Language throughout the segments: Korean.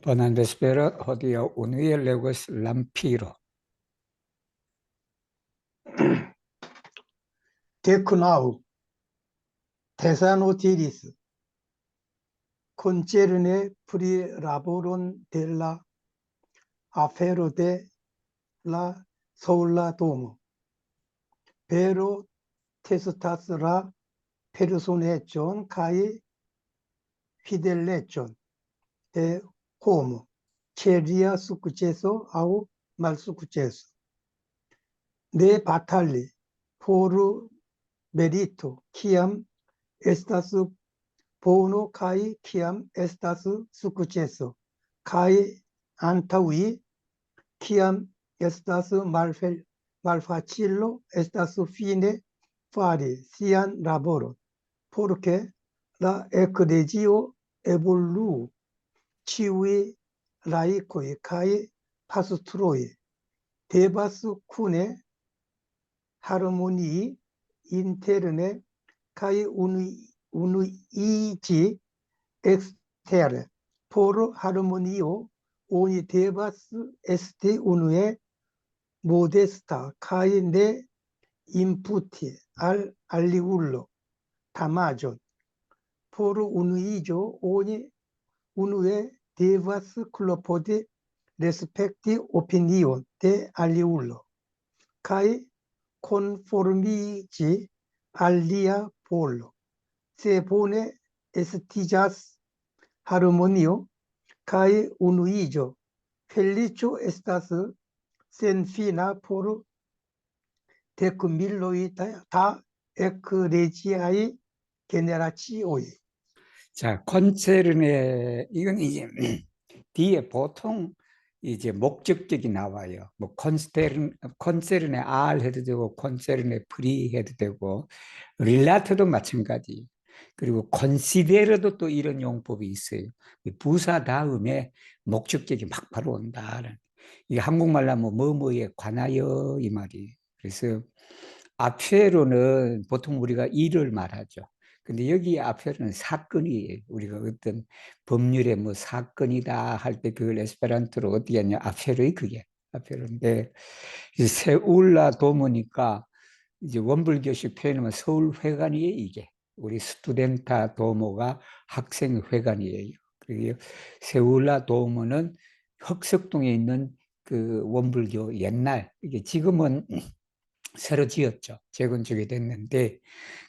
Donde espero odio unir legos lampiro. 데크나우, 테사노티리스, 콘체르네 프리라보론 델라 아페로 데라 소울라도모, 베로 테스타스라 페르소네존 카이 피델레존 데 호모, 체리아 수쿠체소 아우 말수쿠체소, 네 바탈리, 포르 메리토, 키암 에스타스 보노 카이 키암 에스타스 수쿠체소 카이 안타위 키암 에스타스 말파칠로 에스타스 피네 파리 시안 라보로 포르케 라 에크레지오 에볼루 치위 라이코이 카이 파스트로이 데바스 쿠네 하르모니 인테르네 카이 unuiĝi ekstere por harmonio oni devas esti unue modesta kaj ne imputi al aliulo damaĝon. Por unuiĝo oni unue devas klopodi respekti opinion de aliulo kaj konformiĝi al lia polo. Se bone estiĝas harmonio kaj unuiĝo, feliĉo estas senfina por dekmiloj da ekleziaj generacioj. 자, 콘체르네 이건 이제 뒤에 보통 이제 목적격이 나와요. 뭐 콘체르네 알 해도 되고 콘체르네 프리 해도 되고 릴라트도 마찬가지. 그리고 컨시데르도 또 이런 용법이 있어요. 부사 다음에 목적격이 막 바로 온다. 이게 한국말로 하면 뭐뭐에 관하여 이 말이. 그래서 앞에로는 보통 우리가 일을 말하죠. 근데 여기 앞에는 사건이에요. 우리가 어떤 법률에 뭐 사건이다 할 때 그걸 에스페란토로 어떻게 하냐. 앞에로이 그게 앞에로인데 세울라 도모니까 이제 원불교식 표현하면 서울회관이에요. 이게 우리 스투덴타 도모가 학생회관이에요. 그리고 세울라 도모는 흑석동에 있는 그 원불교 옛날 이게 지금은 새로 지었죠. 재건축이 됐는데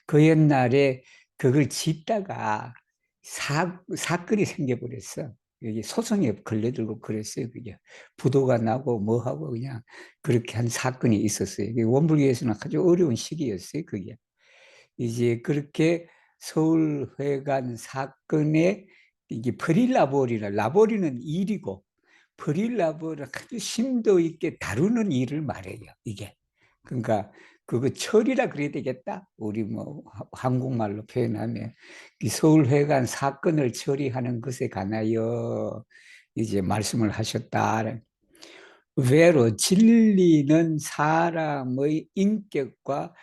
그 옛날에 그걸 짓다가 사건이 생겨버렸어. 이게 소송에 걸려들고 그랬어요. 그게 부도가 나고 뭐하고 그냥 그렇게 한 사건이 있었어요. 원불교에서는 아주 어려운 시기였어요. 그게 이제 그렇게 서울회관 사건에 이게 프릴라보리라 라보리는 일이고 프릴라보를 아주 심도 있게 다루는 일을 말해요. 이게 그러니까 그거 처리라 그래야 되겠다. 우리 뭐 한국말로 표현하면 서울회관 사건을 처리하는 것에 관하여 이제 말씀을 하셨다. 외로 진리는 사람의 인격과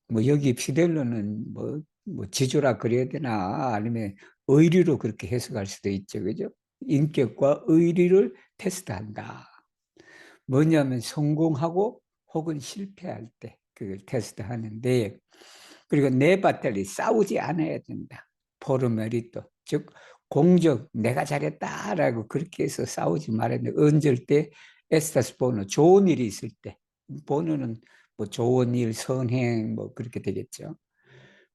뭐 여기 피델로는 뭐 지조라 그래야 되나 아니면 의리로 그렇게 해석할 수도 있죠, 그죠? 인격과 의리를 테스트한다. 뭐냐면 성공하고 혹은 실패할 때 그걸 테스트하는데 그리고 네 바탈리 싸우지 않아야 된다. 포르메리토 즉 공적 내가 잘했다라고 그렇게 해서 싸우지 말아야 돼. 언제일 때 에스타스 보노 좋은 일이 있을 때 보노는 뭐 좋은 일 선행 뭐 그렇게 되겠죠.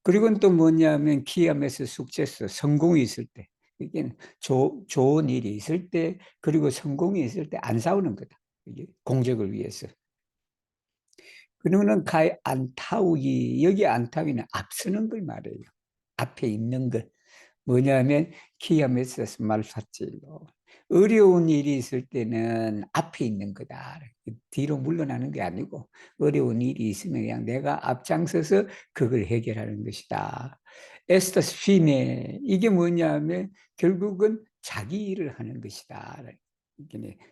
그리고 또 뭐냐면 키아메스 숙제스 성공이 있을 때 이게 좋은 일이 있을 때 그리고 성공이 있을 때 안 싸우는 거다. 이게 공적을 위해서. 그러면은 가히 안타우기 여기 안타우기는 앞서는 걸 말해요. 앞에 있는 것. 뭐냐면 키아메스스 말파치로 어려운 일이 있을 때는 앞에 있는 거다. 뒤로 물러나는 게 아니고 어려운 일이 있으면 그냥 내가 앞장서서 그걸 해결하는 것이다. 에스터스 피네 이게 뭐냐면 결국은 자기 일을 하는 것이다.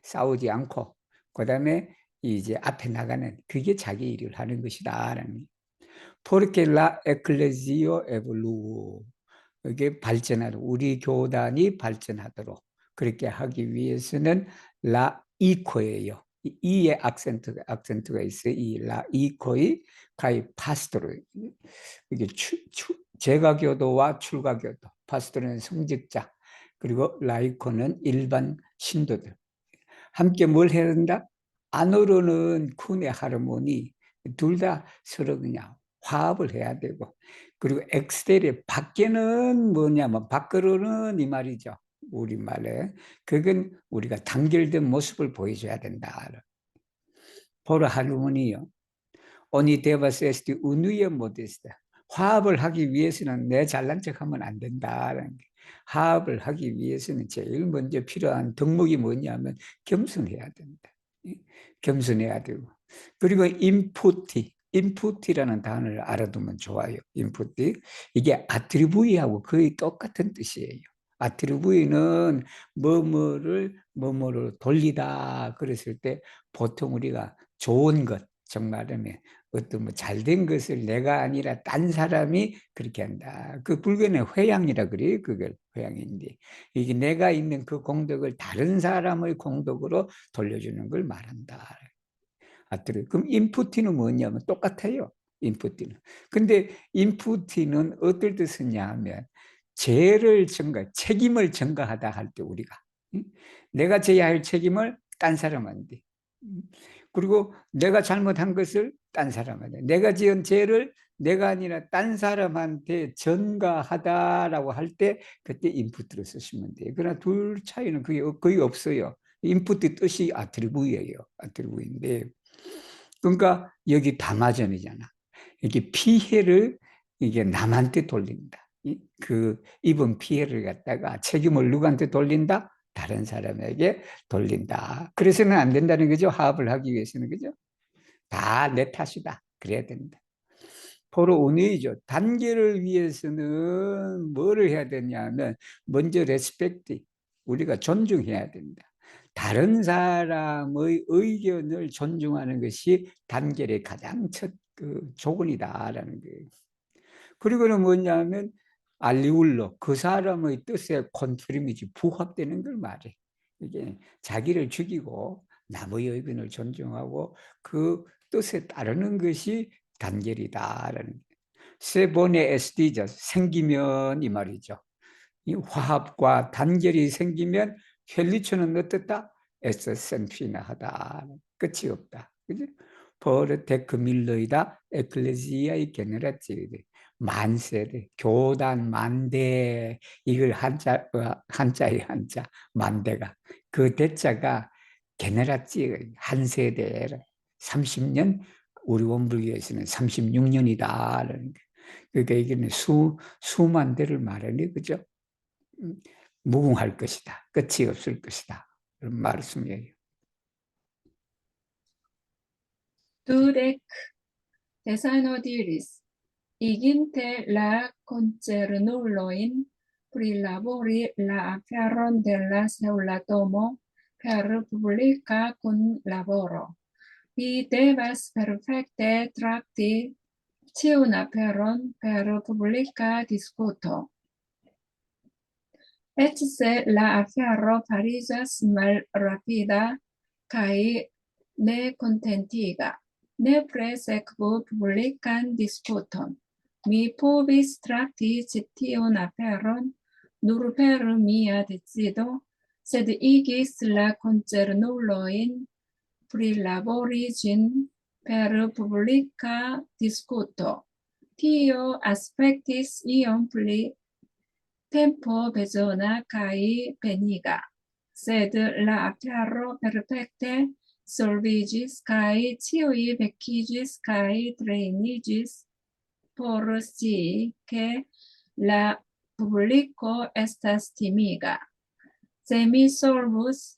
싸우지 않고 그다음에 이제 앞에 나가는 그게 자기 일을 하는 것이다. 포르케 라 에클레지오 에볼루 이게 발전하도록 우리 교단이 발전하도록 그렇게 하기 위해서는 라 이코예요. 이에 악센트가 있어요. 이 라 이코의 가이 파스토르. 이게 재가교도와 출가교도. 파스토르는 성직자, 그리고 라이코는 일반 신도들. 함께 뭘 해야 된다? 안으로는 쿤의 하르모니, 둘 다 서로 그냥 화합을 해야 되고, 그리고 엑스테리어 밖에는 뭐냐면 밖으로는 이 말이죠. 우리말에 그건 우리가 단결된 모습을 보여줘야 된다. 포로 하르모니요. 오니 데바세스티 우누에 모데스다. 화합을 하기 위해서는 내 잘난 척하면 안 된다라는 게. 화합을 하기 위해서는 제일 먼저 필요한 덕목이 뭐냐면 겸손해야 된다. 겸손해야 되고. 그리고 인푸티라는 단어를 알아두면 좋아요. 인푸티. 이게 아트리부이하고 거의 똑같은 뜻이에요. 아트리부이는 뭐뭐를 돌리다 그랬을 때 보통 우리가 좋은 것, 정말은 어떤 뭐 잘된 것을 내가 아니라 딴 사람이 그렇게 한다. 그 불교는 회양이라 그래요. 그걸 회양인데 이게 내가 있는 그 공덕을 다른 사람의 공덕으로 돌려주는 걸 말한다. 그럼 인푸티는 뭐냐면 똑같아요. 인푸티는. 근데 인푸티는 어떨 때 쓰냐 하면 책임을 전가하다 할 때 우리가 내가 져야 할 책임을 딴 사람한테, 그리고 내가 잘못한 것을 딴 사람한테, 내가 지은 죄를 내가 아니라 딴 사람한테 전가하다라고 할 때 그때 인푸트로 쓰시면 돼요. 그러나 둘 차이는 그게 거의 없어요. 인푸트 뜻이 아트리부예요. 아트리부인데, 그러니까 여기 담화전이잖아. 이게 피해를 이게 남한테 돌린다. 그 입은 피해를 갖다가 책임을 누구한테 돌린다? 다른 사람에게 돌린다. 그래서는 안 된다는 거죠. 화합을 하기 위해서는. 그죠? 다 내 탓이다. 그래야 된다. 포로 운의죠. 단계를 위해서는 뭐를 해야 되냐면 먼저 레스펙트, 우리가 존중해야 된다. 다른 사람의 의견을 존중하는 것이 단결의 가장 첫 조건이다라는 거예요. 그리고는 뭐냐면 알리울로, 그 사람의 뜻에 컨트리미지 부합되는 걸 말해. 이게 자기를 죽이고 남의 의견을 존중하고 그 뜻에 따르는 것이 단결이다라는. 세 번의 SD죠. 생기면 이 말이죠. 이 화합과 단결이 생기면 헬리초는 어떻다? 에서센피나하다. 끝이 없다. 그지? 포르 데크밀러이다 에클레시아의 게네라티드. 만세대, 교단 만대, 이걸 한자의 한자, 만대가. 그 대자가 게네라티 한 세대, 30년, 우리 원불교에서는 36년이다. 그러니까 이게 수만 대를 말하니, 그죠? 무궁할 것이다. 끝이 없을 것이다. 그런 말씀이에요. Dudek Thessalonidiris iginte la concernuloin prilabori la aferon de la seulatomo per publica cum laboro. Vi devas perfecte tracti ciun aferon per publica discuto. Et se la afero farigas mal rapida cae ne contentiga, nepre sekvu publican disputon. Mi povis tracti citiun aferon nur per mia decido, sed igis la concernuloin prilabori gin per publica discuto. Tio aspectis iom pli tempo bezona cae peniga, sed la afero perfecte solvigis cae ciui vecigis cae trainigis por si che la publico estas timiga. Se mi solvus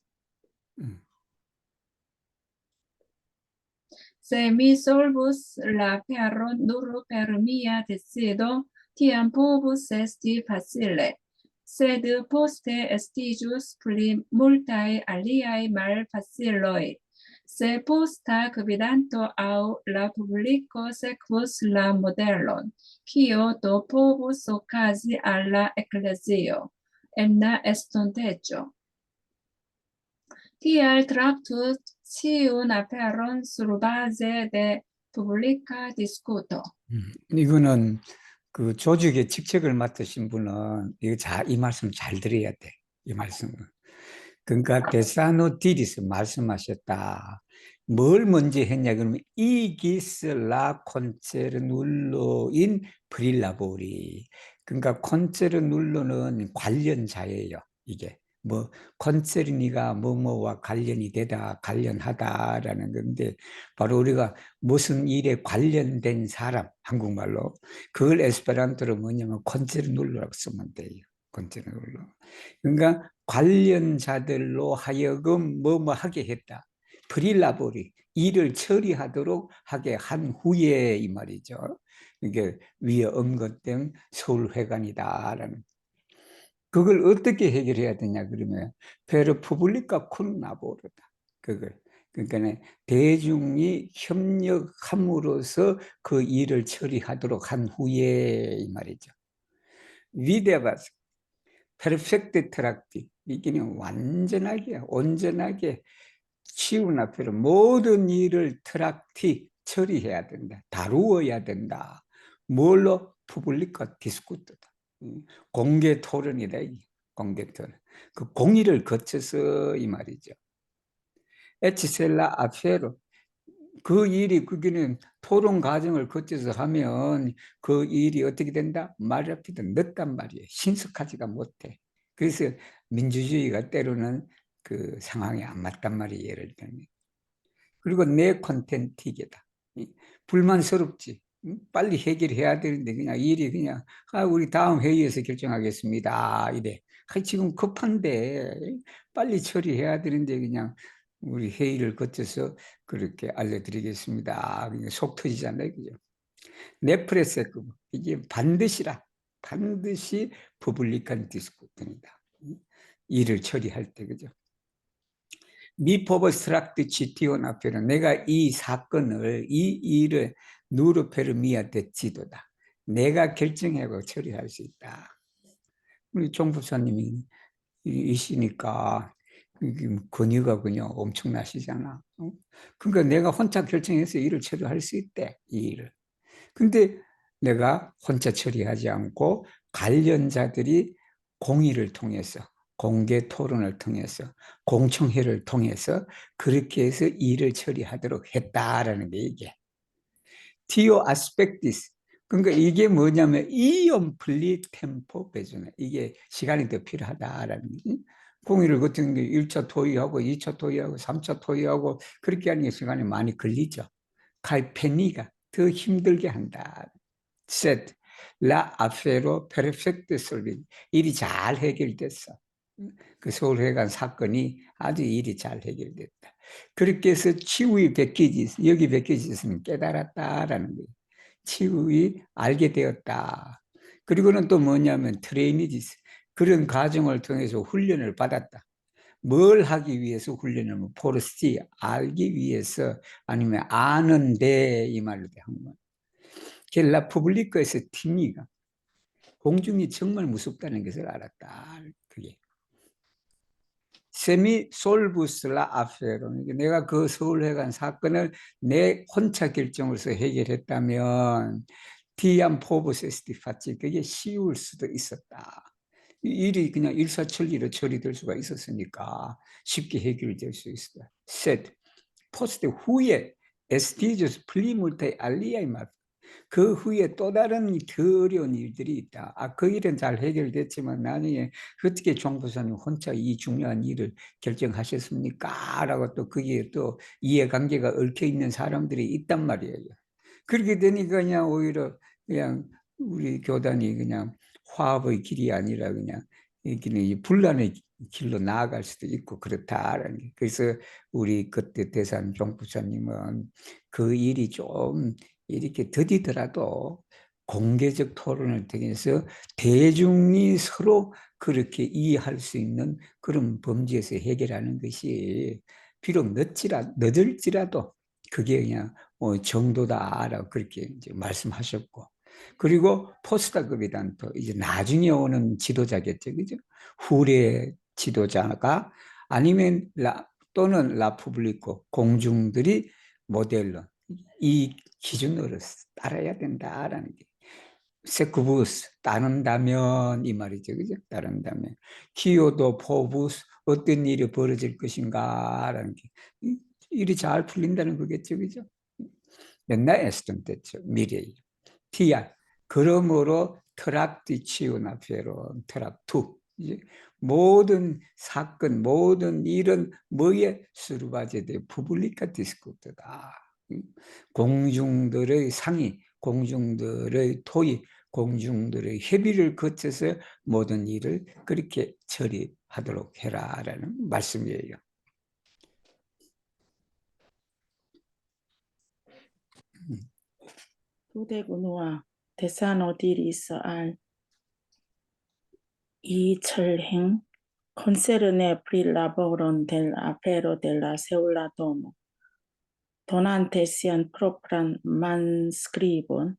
la aferon nur per mia decido, tiam povus esti facile, sed poste estigius pli multae aliae malfaciloi. Se posta gvidanto au la publico sequus la modelon, kio do povus ocasi alla ecclesio, en la estonteggio. Tial tractus ciun aperon sur base de publica discuto. 이거는 그 조직의 직책을 맡으신 분은 이 말씀 잘 들어야 돼. 이 말씀은. 그러니까 데사노 디리스 말씀하셨다. 뭘 먼저 했냐 그러면 이기스 라 콘체르 눌로인 브릴라보리. 그러니까 콘체르 눌로는 관련자예요. 이게 뭐 콘체르니가 뭐뭐와 관련이 되다 관련하다라는 건데 바로 우리가 무슨 일에 관련된 사람 한국말로 그걸 에스페란토로 뭐냐면 콘체르 눌로라고 쓰면 돼요. 콘체르 눌로. 그러니까 관련자들로 하여금 뭐뭐 하게 했다. 프릴라보리 일을 처리하도록 하게 한 후에 이 말이죠. 이게 위에 언급된 서울회관이다라는. 그걸 어떻게 해결해야 되냐 그러면 페르 푸블리카 콘나보르다. 그걸 그러니까 대중이 협력함으로써 그 일을 처리하도록 한 후에 이 말이죠. 위대바스 페르펙트 트락티 이게는 완전하게 온전하게 치운 앞에로 모든 일을 트락티 처리해야 된다. 다루어야 된다. 뭘로? 푸블리카 디스쿠트다. 공개 토론이다. 공개 토론. 그 공의를 거쳐서 이 말이죠. 에치셀라 아페로 그 일이 그게는 토론 과정을 거쳐서 하면 그 일이 어떻게 된다? 말하기도 늦단 말이에요. 신속하지가 못해. 그래서 민주주의가 때로는 그 상황에 안 맞단 말이에요. 예를 들면. 그리고 내 콘텐츠이다. 불만스럽지. 빨리 해결해야 되는데 그냥 일이 그냥 우리 다음 회의에서 결정하겠습니다. 이래. 지금 급한데 빨리 처리해야 되는데 그냥 우리 회의를 거쳐서 그렇게 알려드리겠습니다. 속 터지잖아요. 그죠? 네프레세급 이게 반드시라. 반드시 퍼블릭한 디스코션이다. 일을 처리할 때 그죠? 미포버스트락트 치티온 앞에는 내가 이 사건을 이 일을 누르페르미아 데치도다. 내가 결정하고 처리할 수 있다. 우리 종 부사님이 이시니까 권위가 그냥 엄청나시잖아. 그러니까 내가 혼자 결정해서 일을 처리할 수 있대. 이 일을. 근데 내가 혼자 처리하지 않고 관련자들이 공의를 통해서 공개 토론을 통해서 공청회를 통해서 그렇게 해서 일을 처리하도록 했다라는 게 이게 티오 아스펙티스. 그러니까 이게 뭐냐면 이엄플리 템포 배주네. 이게 시간이 더 필요하다라는 게 공의를 거치는 게 1차 토의하고 2차 토의하고 3차 토의하고 그렇게 하는 게 시간이 많이 걸리죠. 칼페니가 더 힘들게 한다. 셋, 라 아페로 페르펙트 솔빈. 일이 잘 해결됐어. 그 서울회관 사건이 아주 일이 잘 해결됐다. 그렇게 해서 치유의 베키지, 여기 베키지스는 깨달았다라는 거예요. 치유의 알게 되었다. 그리고는 또 뭐냐면 트레이니지스. 그런 과정을 통해서 훈련을 받았다. 뭘 하기 위해서 훈련을 하면 포르스티 알기 위해서 아니면 아는데 이 말로 한 거예요. 겔라 푸블리커에서 티미가 공중이 정말 무섭다는 것을 알았다. 그게 세미 솔부스라 아페로 내가 그 서울회관 사건을 내 혼자 결정으로서 해결했다면 디안 포브세스티 파치 그게 쉬울 수도 있었다. 일이 그냥 일사천리로 처리될 수가 있었으니까 쉽게 해결될 수 있었다. 셋 포스트 후에 에스티저스 플리물테 알리아이 말 그 후에 또 다른 더 어려운 일들이 있다. 그 일은 잘 해결됐지만 나중에 어떻게 종부사님 혼자 이 중요한 일을 결정하셨습니까? 라고 또 거기에 또 이해관계가 얽혀 있는 사람들이 있단 말이에요. 그렇게 되니까 그냥 오히려 그냥 우리 교단이 그냥 화합의 길이 아니라 그냥 이 분란의 길로 나아갈 수도 있고 그렇다라는 게. 그래서 우리 그때 대산 종부사님은 그 일이 좀 이렇게 더디더라도 공개적 토론을 통해서 대중이 서로 그렇게 이해할 수 있는 그런 범주에서 해결하는 것이 비록 늦을지라도 그게 그냥 정도다라고 그렇게 이제 말씀하셨고, 그리고 포스터급이란 또 이제 나중에 오는 지도자겠죠, 그죠? 후래 지도자가 아니면 또는 라푸블리코 공중들이 모델로 이 기준으로 따라야 된다라는 게 세쿠부스 따른다면 이 말이죠, 그죠? 따른다면 키오도 포부스 어떤 일이 벌어질 것인가라는 게 일이 잘 풀린다는 거겠죠, 그죠? 옛날 에스턴 때죠, 미래예요. TR 그러므로 트락디 치우나 페론 트락 투 이제 모든 사건 모든 일은 뭐에 수르바제데 푸블리카 디스코트다. 공중들의 상의 공중들의 토의 공중들의 협의를 거쳐서 모든 일을 그렇게 처리하도록 해라라는 말씀이에요. Tu degunua desano diris al 이철행 concerne pri laboron del apero de la seula domo. Donante sian propran manscribon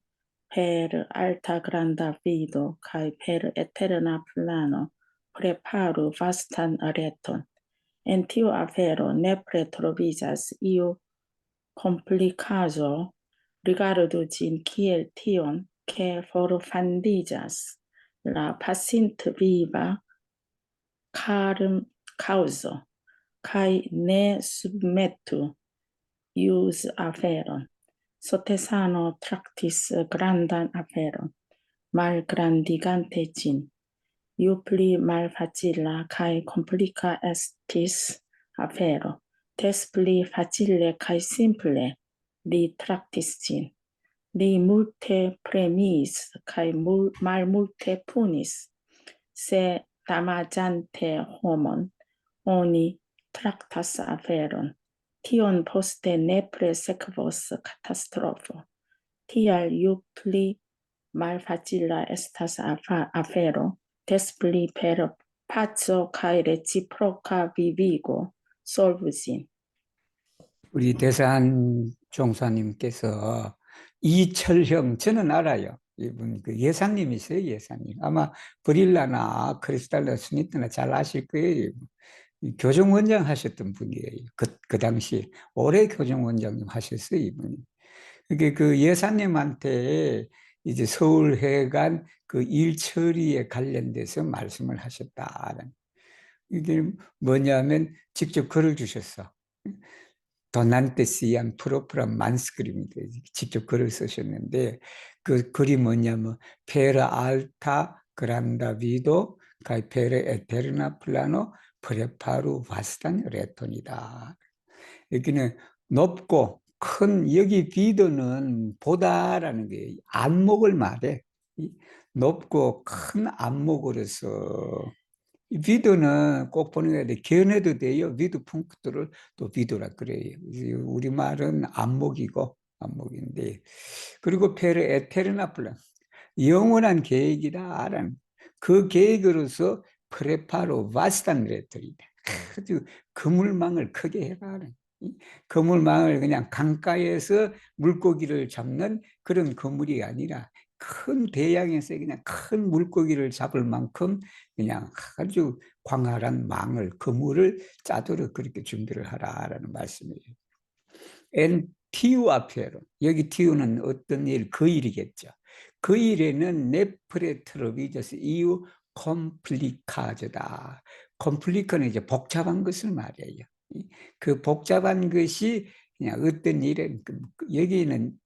per alta granda vido cae per eterna plano preparu vastan reton. En tiu afero nepre troviĝas iu komplikaĵo, rigardu ĝin kiel tion, ke forfandiĝas la pasintviva kaŭzo, kaj ne submetu ius aferon. Sotesano traktis grandan aferon, malgrandigante ĝin. Ju pli malfacila kaj komplika estis afero, des pli facile kaj simple li traktis ĝin. Li multe premis kaj malmulte punis, se damaĝante homon oni traktas aferon. Tion poste nepre sekvos katastrofo. Tial ju pli malfacila estas afero, des pli per paco kaj reciproca vivigo solvu ĝin. 우리 대산 종사님께서 이철형 저는 알아요. 이분 그 예사님이세요, 예사님. 아마 브릴라나 크리스탈라 스미트나 잘 아실 거예요. 교정원장 하셨던 분이에요. 그 당시 올해 교정원장님 하셨어요, 이분이. 그게 그 예사님한테 이제 서울회관 그 일 처리에 관련돼서 말씀을 하셨다. 이게 뭐냐면 직접 글을 주셨어. 도난테 시안 프로프란 만스크립니다. 직접 글을 쓰셨는데 그 글이 뭐냐면 페라 알타 그란다 비도 카이 페레 에테르나 플라노 프레파루 바스탄 레톤이다. 여기는 높고 큰 여기 비도는 보다라는 게 안목을 말해. 높고 큰 안목으로서 비도는 꼭 보는 게 견해도 돼요. 비도 펑크들을 또 비도라 그래요. 우리 말은 안목인데 그리고 페르 에테르나 플란 영원한 계획이다라는 그 계획으로서 프레파로 바스탄 레터리다. 아주 그물망을 크게 해라는 그물망을 그냥 강가에서 물고기를 잡는 그런 그물이 아니라 큰 대양에서 그냥 큰 물고기를 잡을 만큼 그냥 아주 광활한 망을 그물을 짜도록 그렇게 준비를 하라라는 말씀이에요. 엔 티우 아페로 여기 티우는 어떤 일, 그 일이겠죠. 그 일에는 네프레 트로비저스 이후 컴플리카저다. 컴플리카는 이제 복잡한 것을 말해요. 그 복잡한 것이 그냥 어떤 일에 여기는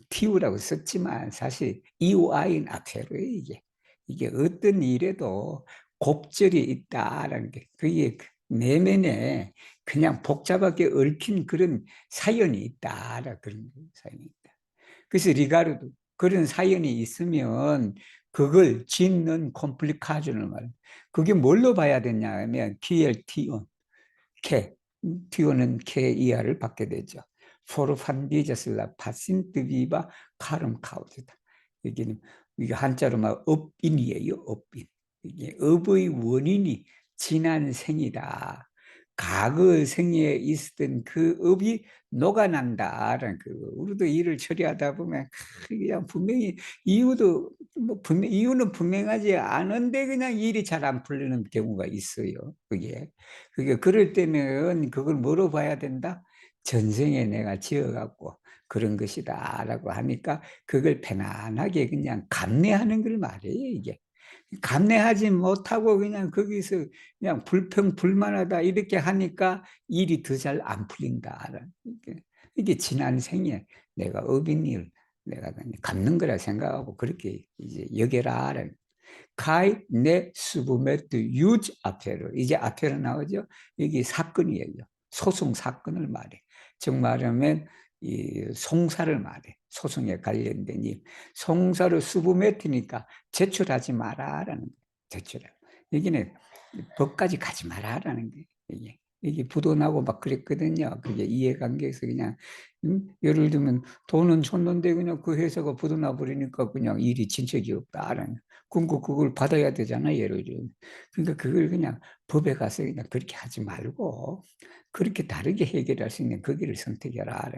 티우라고 썼지만 사실 이와인 아페로예요. 이게 어떤 일에도 곡절이 있다라는 게 그게 내면에 그냥 복잡하게 얽힌 그런 사연이 있다라 그런 사연이 있다. 그래서 리가르도 그런 사연이 있으면 그걸 짓는 콤플리카존을 말. 그게 뭘로 봐야 되냐면 KLT온, K, T온은 K 이하를 받게 되죠. 포르판비저슬라 파신트 비바 카름 카우즈다. 이게 한자로 말 업인이에요. 업인. 이게 업의 원인이 지난 생이다. 과거 생에 있었던 그 업이 녹아난다라는 그 우리도 일을 처리하다 보면 그냥 분명히 이유도 뭐 이유는 분명하지 않은데 그냥 일이 잘 안 풀리는 경우가 있어요. 그게 그럴 때는 그걸 뭐로 봐야 된다? 전생에 내가 지어갖고 그런 것이다라고 하니까 그걸 편안하게 그냥 감내하는 걸 말해요, 이게. 감내하지 못하고 그냥 거기서 그냥 불평불만하다 이렇게 하니까 일이 더 잘 안 풀린다. 이게 지난 생에 내가 업인 일 내가 그냥 갚는 거라 생각하고 그렇게 이제 여겨라. 카이 네 수부메트 유즈 아페로 이제 아페로 나오죠. 여기 사건이에요. 소송 사건을 말해. 즉 말하면 이 송사를 말해. 소송에 관련된 일. 송사를 수부메트니까 제출하지 마라라는 거예요. 제출. 여기는 법까지 가지 마라라는 게 이게 부도나고 막 그랬거든요. 그게 이해관계에서 그냥 예를 들면 돈은 줬는데 그냥 그 회사가 부도나 버리니까 그냥 일이 진척이 없다라는. 그럼 그걸 받아야 되잖아, 예를 들면. 그러니까 그걸 그냥 법에 가서 그냥 그렇게 하지 말고 그렇게 다르게 해결할 수 있는 그 길을 선택해라.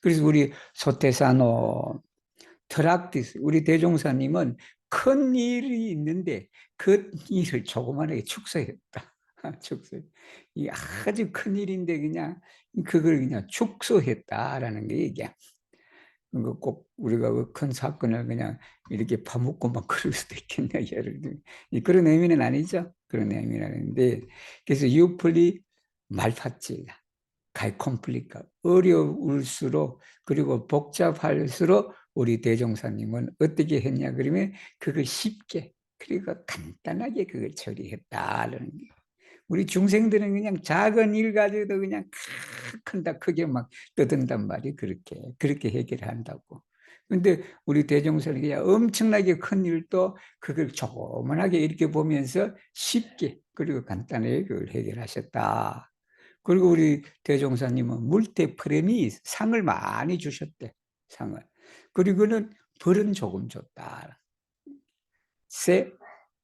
그래서 우리 소테사노 트락티스 우리 대종사님은 큰 일이 있는데 그 일을 조그만하게 축소했다. 축소. 이 아주 큰 일인데 그냥 그걸 그냥 축소했다라는 게 이게. 꼭 우리가 그 큰 사건을 그냥 이렇게 파묻고 막 그럴 수도 있겠네, 예를 들면. 그런 의미는 아니죠. 그런 의미는 아닌데. 그래서 유플리 말파치다. 가이 콤플리카. 어려울수록 그리고 복잡할수록 우리 대종사님은 어떻게 했냐 그러면 그걸 쉽게 그리고 간단하게 그걸 처리했다라는 게. 우리 중생들은 그냥 작은 일 가지고도 그냥 큰다 크게 막 떠든단 말이 그렇게 해결한다고. 근데 우리 대종사는 그냥 엄청나게 큰 일도 그걸 조그만하게 이렇게 보면서 쉽게 그리고 간단하게 그걸 해결하셨다. 그리고 우리 대종사님은 물테프레미 상을 많이 주셨대. 상을. 그리고는 벌은 조금 줬다. 세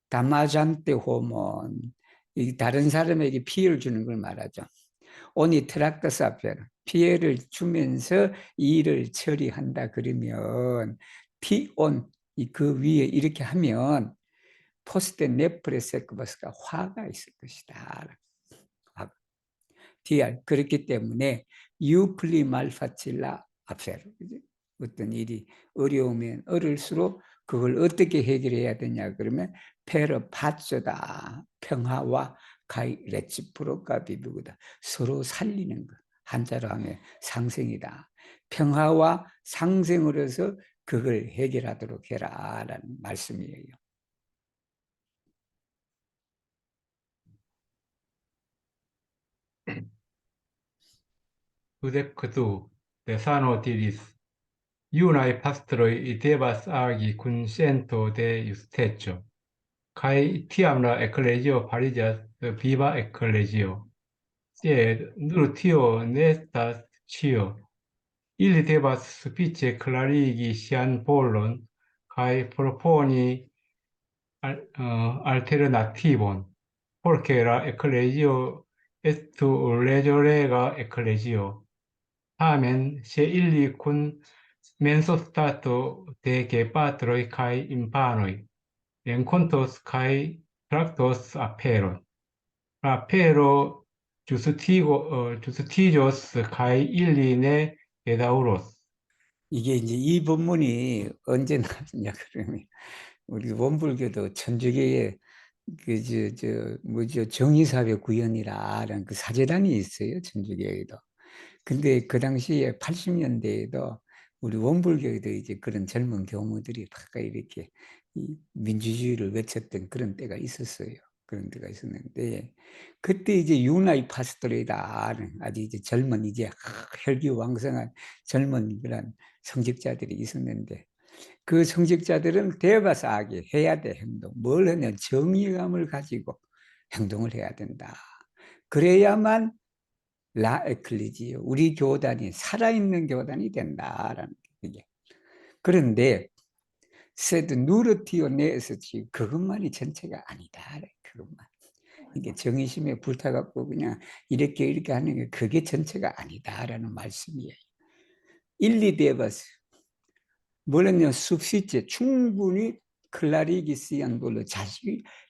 다마잔테 호몬. 다른 사람에게 피해를 주는 걸 말하죠. 오니 트락터스 앞에 피해를 주면서 일을 처리한다 그러면 티온 그 위에 이렇게 하면 포스테 네프레세크버스가 화가 있을 것이다. DR 그렇기 때문에 유플리 말파칠라 앞세로 어떤 일이 어려우면 어릴수록 그걸 어떻게 해결해야 되냐 그러면 페르 파쩌다 평화와 가이 레치프로가 비비고다 서로 살리는 것 한자로 하면 상생이다. 평화와 상생으로서 그걸 해결하도록 해라라는 말씀이에요. Udectu, Tesano diris, iunae pastroi idebas agi cum sento de justecio, cae tiam la ecclesio parigas viva ecclesio, sed nur tio ne estas cio. Ili devas suffice clarigi sian volon, cae proponi alternativon, porque la ecclesio estu legiolega ecclesio. Tamen, se illi cum menso stato de gepatroi cae infanoi, rencontos cae tractos aperon. Apero justitios cae illi ne edauros. 이게 이제 이 본문이 언제 나왔냐 그러면 우리 원불교도 천주교에 정의사회 구현이라는 그 사제단이 있어요, 천주교에도. 근데 그 당시에 80년대에도 우리 원불교에도 이제 그런 젊은 교무들이 막 이렇게 민주주의를 외쳤던 그런 때가 있었어요. 그런 때가 있었는데 그때 이제 유나이 파스토레다는 아주 이제 젊은 이제 혈기왕성한 젊은 그런 성직자들이 있었는데 그 성직자들은 대바사하게 해야 돼 행동. 뭘 하냐 정의감을 가지고 행동을 해야 된다. 그래야만 라 에클리지요. 우리 교단이 살아있는 교단이 된다라는 게. 그런데 세드 누르티오 네스지 그것만이 전체가 아니다. 그것만. 이게 정의심에 불타갖고 그냥 이렇게 하는 게 그게 전체가 아니다라는 말씀이에요. 일리도 해봤어요. 뭐냐면 숲시째 충분히 클라리기스한 걸로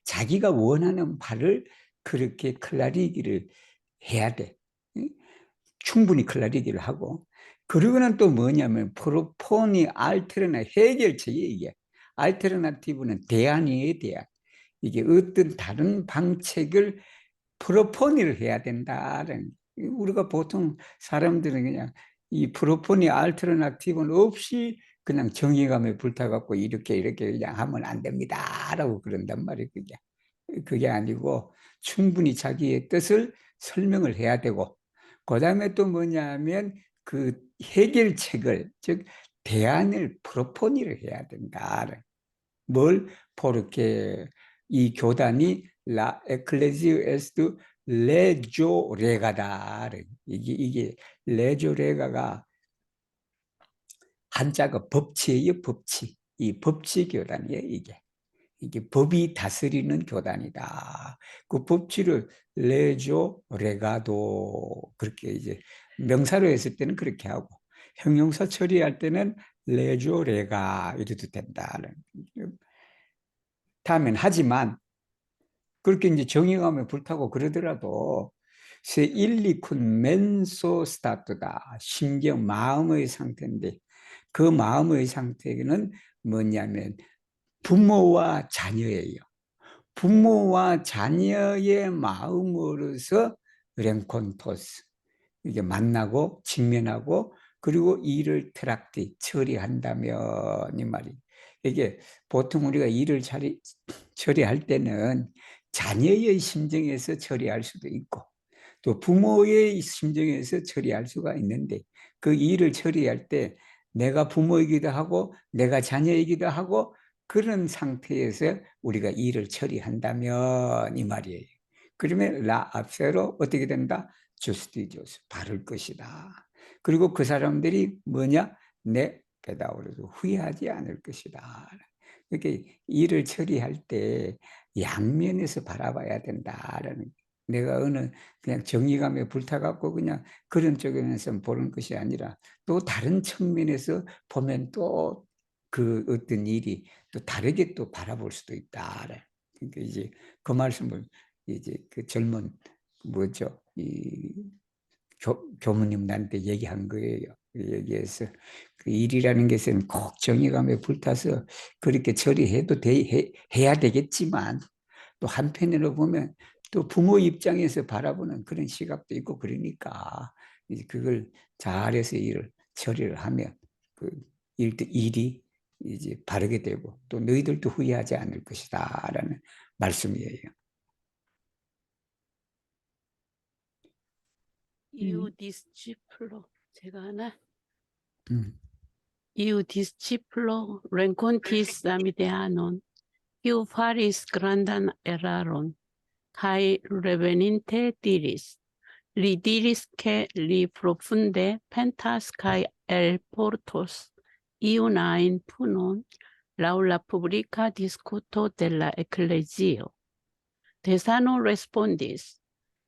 자기가 원하는 바를 그렇게 클라리기를 해야 돼. 충분히 클라리기를 하고. 그리고는 또 뭐냐면 프로포니 알테르나 해결책이 이게 알테르나티브는 대안이에요, 대안. 이게 어떤 다른 방책을 프로포니를 해야 된다는. 우리가 보통 사람들은 그냥 이 프로포니 알터너티브는 없이 그냥 정의감에 불타갖고 이렇게 그냥 하면 안 됩니다라고 그런단 말이에요. 그게 아니고 충분히 자기의 뜻을 설명을 해야 되고, 그 다음에 또 뭐냐면 그 해결책을, 즉 대안을 프로포니를 해야 된다. 뭘 포르케, 이 교단이 라 에클레지오 에스트 레조레가다. 이게 레조레가가 한자가 법치예요, 법치. 이 법치 교단이에요, 이게 법이 다스리는 교단이다. 그 법치를 레조레가도 그렇게 이제 명사로 했을 때는 그렇게 하고, 형용사 처리할 때는 레조레가 이래도 된다는. 다음엔 하지만 그렇게 이제 정의감에 불타고 그러더라도 세 일리쿤 멘소 스타트다. 심경 마음의 상태인데 그 마음의 상태는 뭐냐면 부모와 자녀예요. 부모와 자녀의 마음으로서 렌콘토스 이게 만나고 직면하고 그리고 일을 트락트 처리한다면 이 말이. 이게 보통 우리가 일을 처리할 때는 자녀의 심정에서 처리할 수도 있고 또 부모의 심정에서 처리할 수가 있는데 그 일을 처리할 때 내가 부모이기도 하고 내가 자녀이기도 하고 그런 상태에서 우리가 일을 처리한다면 이 말이에요. 그러면 라 앞세로 어떻게 된다? 주스티조스 바를 것이다. 그리고 그 사람들이 뭐냐? 내 배다오르도 후회하지 않을 것이다. 이렇게 일을 처리할 때 양면에서 바라봐야 된다라는. 내가 어느 그냥 정의감에 불타갖고 그냥 그런 쪽에서 보는 것이 아니라 또 다른 측면에서 보면 또 그 어떤 일이 또 다르게 또 바라볼 수도 있다. 그러니까 이제 그 말씀을 이제 그 젊은 뭐죠 이 교무님한테 얘기한 거예요. 얘기해서 그 일이라는 것은 꼭 정의감에 불타서 그렇게 처리해도 해야 되겠지만 또 한편으로 보면 또 부모 입장에서 바라보는 그런 시각도 있고 그러니까 이제 그걸 잘해서 일을 처리를 하면 그 일이 이제 바르게 되고 또 너희들도 후회하지 않을 것이다라는 말씀이에요. 이우 디스치플로 제가 하나 음. 이우 디스치플로 렌콘티스 아미데아논 iu faris grandan erraron kai reveninte diris li diris che li profunde pentas kai el portos iunain punon laula publica discuto della ecclesio. Tesano respondis,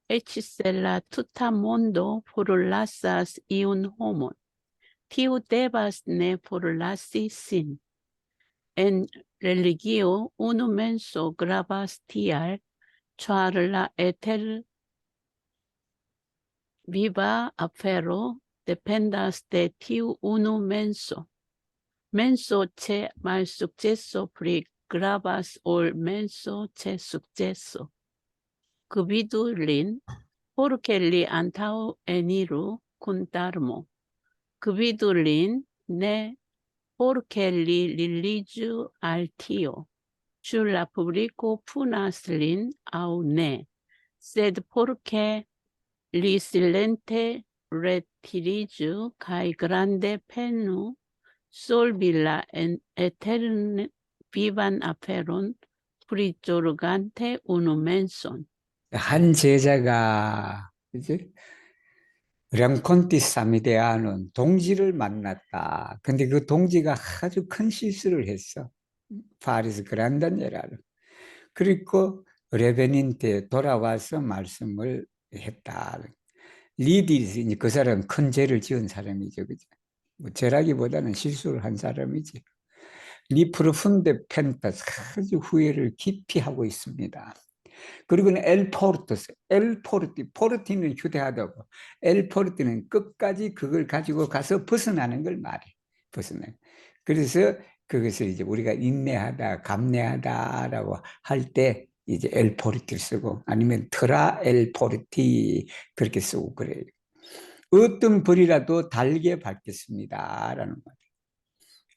ecis la tuta mondo forlasas iun homon, tiu devas ne forlasi sin. En religio unu menso gravas tial, char la viva afero dependas de tiu unu menso. Menso ce malsuccesso pli gravas ol menso ce successo. Gvidu lin, porque li antau eniru cum darmo. Gvidu lin, ne porque li liligiu al tio. Ĉu la publico punas lin au ne, sed porque li silente retirigiu kaj grande penu solvi la eterne vivan aferon prizorgante unu menson. 한 제자가 이제 령콘티스 아미데아는 동지를 만났다. 근데 그 동지가 아주 큰 실수를 했어. 파리스 그란다니에라를. 그리고 레베닌한테 돌아와서 말씀을 했다. 리디스 이제 그 사람 큰 죄를 지은 사람이죠, 그죠? 뭐 죄라기보다는 실수를 한 사람이지. 리 프로푼데 펜타스 아주 후회를 깊이 하고 있습니다. 그리고는 엘 포르토스, 엘 포르티, 포르티는 휴대하다고, 엘 포르티는 끝까지 그걸 가지고 가서 벗어나는 걸 말해. 벗어나. 그래서 그것을 이제 우리가 인내하다, 감내하다라고 할 때 이제 엘 포르티를 쓰고 아니면 트라 엘 포르티 그렇게 쓰고 그래요. 어떤 벌이라도 달게 받겠습니다라는 말.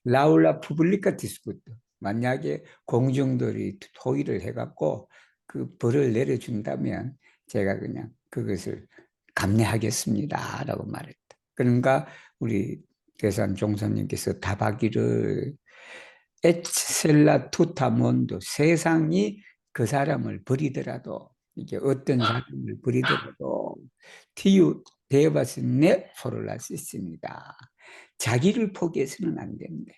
라울라 푸블리카 디스쿠트. 만약에 공중들이 토의를 해갖고 그 벌을 내려준다면 제가 그냥 그것을 감내하겠습니다라고 말했다. 그러니까 우리 대산 종사님께서 답하기를 에셀라 투타몬도 세상이 그 사람을 버리더라도 이게 어떤 사람을 버리더라도 티유 데바스네 포를라스 있습니다. 자기를 포기해서는 안 된대.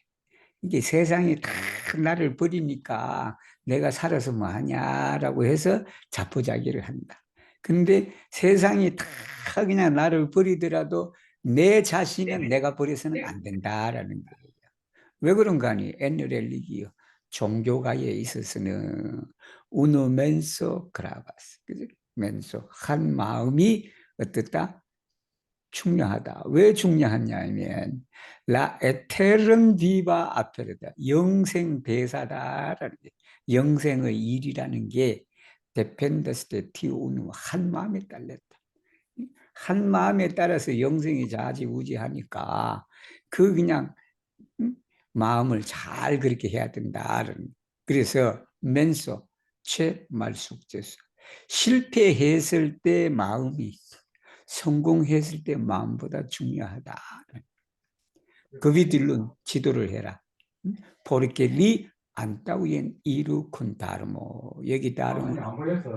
이게 세상이 다 나를 버리니까 내가 살아서 뭐 하냐라고 해서 자포자기를 한다. 근데 세상이 다 그냥 나를 버리더라도 내 자신은 내가 버려서는 안 된다라는 거예요. 왜 그런가 하니 엔렐리기요. 종교가에 있어서는 우노 멘소 그라바스. 그죠? 멘소 한 마음이 어떻다? 중요하다. 왜 중요하냐면 라 에테른 비바 아페르다. 영생 대사다라는 게 영생의 일이라는 게 데펜더스 테 티우누 한 마음에 딸렸다. 한 마음에 따라서 영생이 좌지우지하니까 그 그냥 마음을 잘 그렇게 해야 된다는. 그래서 멘소 최말숙제수 실패했을 때 마음이 성공했을 때 마음보다 중요하다. 그비들론 지도를 해라. 포르케리 안따위엔 이루 쿤다르모. 여기 따르면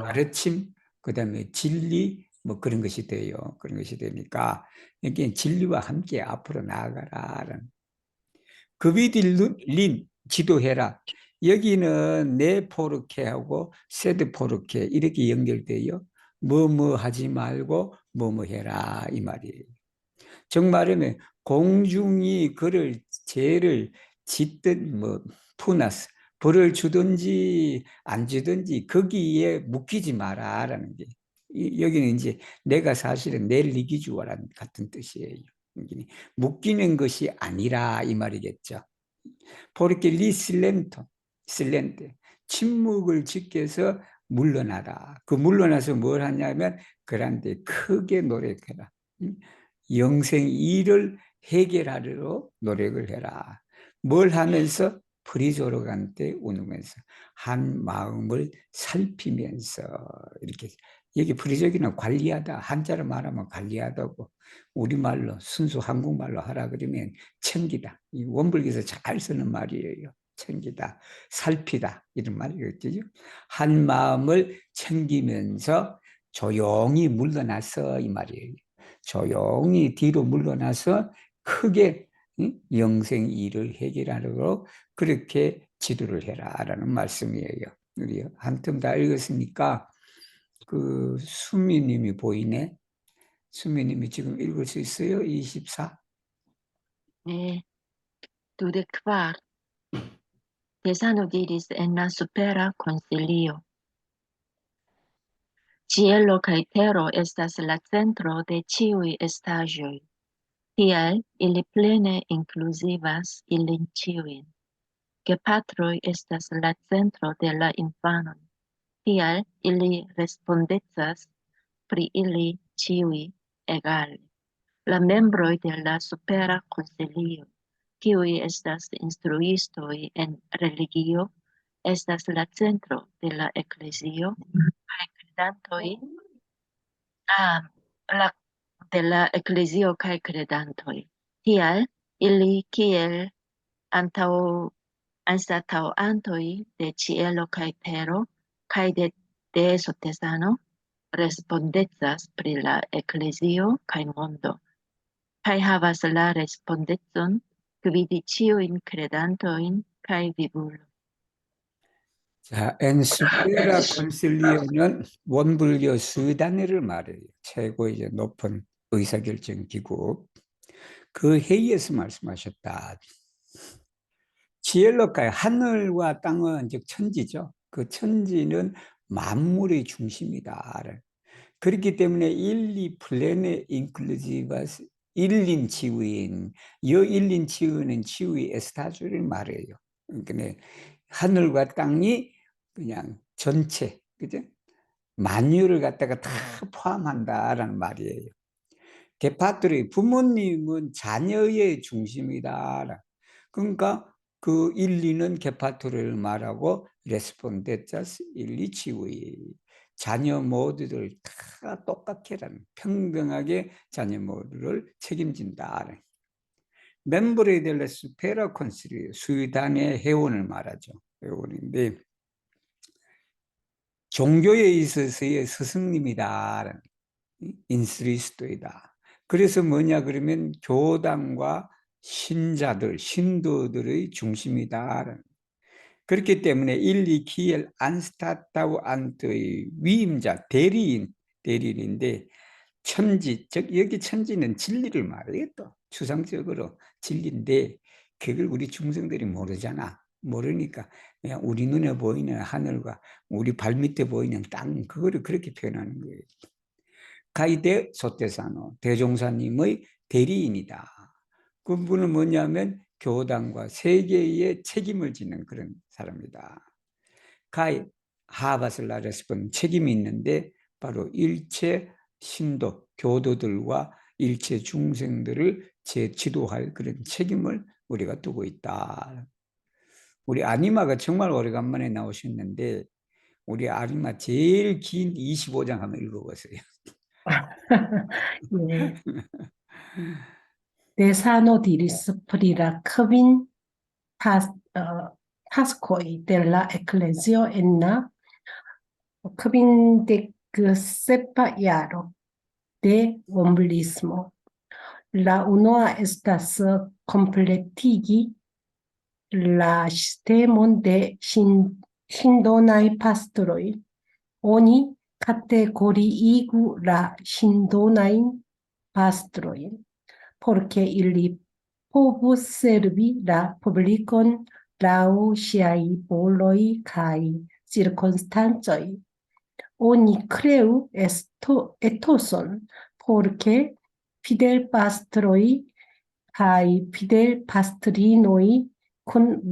가르침, 그 다음에 진리, 뭐 그런 것이 돼요. 그런 것이 되니까 이게 진리와 함께 앞으로 나아가라. 그비들린 지도해라. 여기는 네 포르케하고 세드 포르케 이렇게 연결돼요. 뭐 하지 말고 뭐 해라 이 말이에요. 정말이면 공중이 그를 죄를 짓든 뭐 푸나스 벌을 주든지 안 주든지 거기에 묶이지 마라라는 게 여기는 이제 내가 사실은 내 리기주어라는 같은 뜻이에요. 묶이는 것이 아니라 이 말이겠죠. 포르케 리실렌토 실렌테 침묵을 지켜서 물러나라. 그 물러나서 뭘 하냐면 그런데 크게 노력해라. 영생 일을 해결하려 노력을 해라. 뭘 하면서 프리조로간테 우누면서 한 마음을 살피면서 이렇게 여기 프리조기는 관리하다 한자로 말하면 관리하다고 우리말로 순수 한국말로 하라 그러면 챙기다. 이 원불기에서 잘 쓰는 말이에요. 챙기다, 살피다 이런 말이겠죠. 한 마음을 챙기면서 조용히 물러나서 이 말이에요. 조용히 뒤로 물러나서 크게 영생 일을 해결하려고 그렇게 지도를 해라라는 말씀이에요. 우리 한 텀 다 읽었으니까 그 수미님이 보이네. 수미님이 지금 읽을 수 있어요? 24? 네. Dude kvar. Tesano diris en la supera consilio. Cielo kaj tero estas la centro de ĉiuj estaĵoj. Tial ili plene inkluzivas ilin ĉiujn. Gepatroj estas la centro de la infanoj. Tial ili respondecas pri ili ĉiuj egale. La membroj de la supera konsilio, kiuj estas instruistoj en religio, estas la centro de la eklezio kaj kredantoj de la eklezio kaj kredantoj. Tial ili kiel anstataŭantoj de ĉielo kaj tero kaj de Deeso Tesano respondecas pri la eklezio kaj mondo. Kaj havas la respondecon gvidi ĉiujn kredantojn kaj vivulojn. 자, 엔스페라 콘실리오는 원불교 수단회를 말해요. 최고의 이제 높은 의사결정 기구. 그 회의에서 말씀하셨다. 지엘로카의 하늘과 땅은 즉 천지죠. 그 천지는 만물의 중심이다. 그렇기 때문에 일리 플레네 인클루지바스 일린 치유인, 여 일린 치유는 치유의 에스타주를 말해요. 그러니까 하늘과 땅이 그냥 전체, 그죠? 만유를 갖다가 다 포함한다라는 말이에요. 게파트리 부모님은 자녀의 중심이다. 그러니까 그 일리는 게파트를 말하고 레스폰데자스 일리치의 자녀 모두를 다 똑같게라는 평등하게 자녀 모두를 책임진다. 멤버레 델레 스페라 콘실리 수단의 회원을 말하죠. 회원인데 종교에 있어서의 스승님이다. 인스리스도이다. 그래서 뭐냐 그러면 교단과 신자들, 신도들의 중심이다. 그렇기 때문에 일리 키엘 안스타타우 안트의 위임자, 대리인인데 천지, 즉 여기 천지는 진리를 말해요. 또 추상적으로 진리인데 그걸 우리 중생들이 모르잖아. 모르니까 그냥 우리 눈에 보이는 하늘과 우리 발밑에 보이는 땅, 그거를 그렇게 표현하는 거예요. 가이데 소테사노, 대종사님의 대리인이다. 그분은 뭐냐면 교단과 세계의 책임을 지는 그런 사람이다. 가이 하바슬라 레스폰 책임이 있는데 바로 일체 신도, 교도들과 일체 중생들을 지도할 그런 책임을 우리가 두고 있다. 우리 아니마가 정말 오래간만에 나오셨는데 우리 아니마 제일 긴 25장 한번 읽어보세요. 예. Desano diris prira cavin pascoi della ecclesio enna cavin de sepa iaro de ombulismo. La unoa estas completigi la sistemon de sindonai pastroi. Oni categoriigu la sindonain pastroin, porque illi povus servi la publicon laŭ ŝiaj voloj kaj cirkonstancoj. Oni creu etoson, porque fidelpastroj kaj fidelpastrinoj kun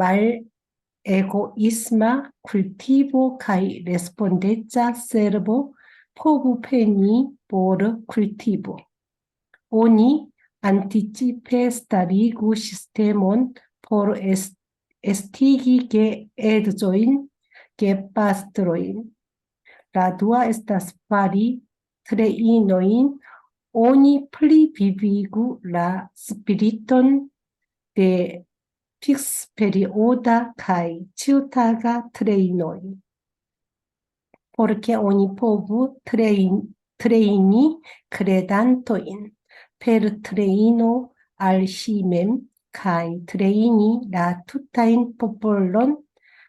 egoisma cultivo kaj respondeca servo povu peni por cultivo. Oni anticipe starigu sistemon por estigi geedzojn gepastrojn. La dua estas fari treinojn. Oni plivivigu la spiriton de fixperioda kaj ĉiutaga trejnoj, porque oni povu trejni kredantojn per trejno al si mem kaj trejni la tutajn popolon